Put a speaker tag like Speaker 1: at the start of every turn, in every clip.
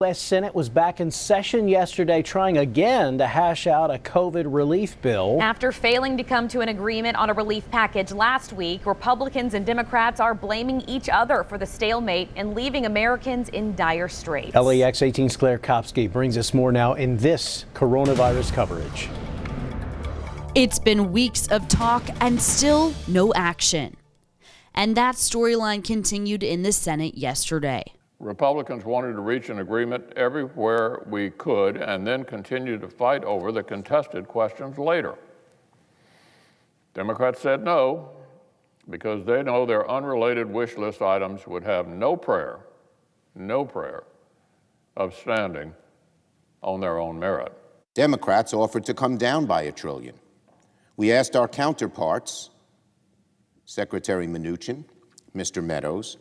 Speaker 1: U.S. Senate was back in session yesterday trying again to hash out a COVID relief bill.
Speaker 2: After failing to come to an agreement on a relief package last week, Republicans and Democrats are blaming each other for the stalemate and leaving Americans in dire straits.
Speaker 1: LAX 18's Claire Kopsky brings us more now in this coronavirus coverage.
Speaker 3: It's been weeks of talk and still no action. And that storyline continued in the Senate yesterday.
Speaker 4: Republicans wanted to reach an agreement everywhere we could and then continue to fight over the contested questions later. Democrats said no because they know their unrelated wish list items would have no prayer of standing on their own merit.
Speaker 5: Democrats offered to come down by $1 trillion. We asked our counterparts, Secretary Mnuchin, Mr. Meadows,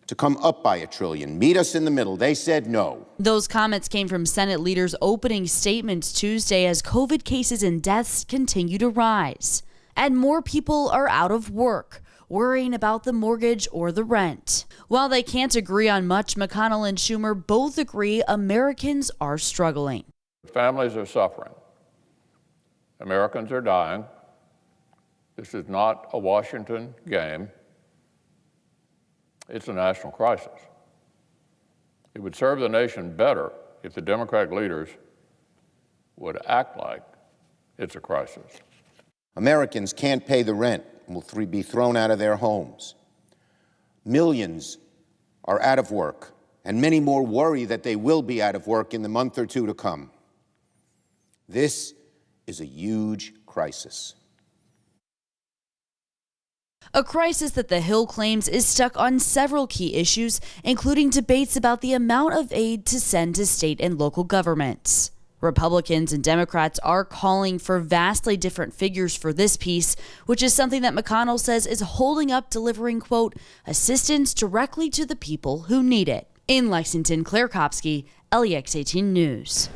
Speaker 5: to come up by $1 trillion, meet us in the middle. They said no.
Speaker 3: Those comments came from Senate leaders' opening statements Tuesday as COVID cases and deaths continue to rise. And more people are out of work, worrying about the mortgage or the rent. While they can't agree on much, McConnell and Schumer both agree Americans are struggling.
Speaker 4: Families are suffering. Americans are dying. This is not a Washington game. It's a national crisis. It would serve the nation better if the Democratic leaders would act like it's a crisis.
Speaker 5: Americans can't pay the rent and will be thrown out of their homes. Millions are out of work, and many more worry that they will be out of work in the month or two to come. This is a huge crisis.
Speaker 3: A crisis that the Hill claims is stuck on several key issues, including debates about the amount of aid to send to state and local governments. Republicans and Democrats are calling for vastly different figures for this piece, which is something that McConnell says is holding up delivering, quote, assistance directly to the people who need it. In Lexington, Claire Kopsky, LEX 18 News.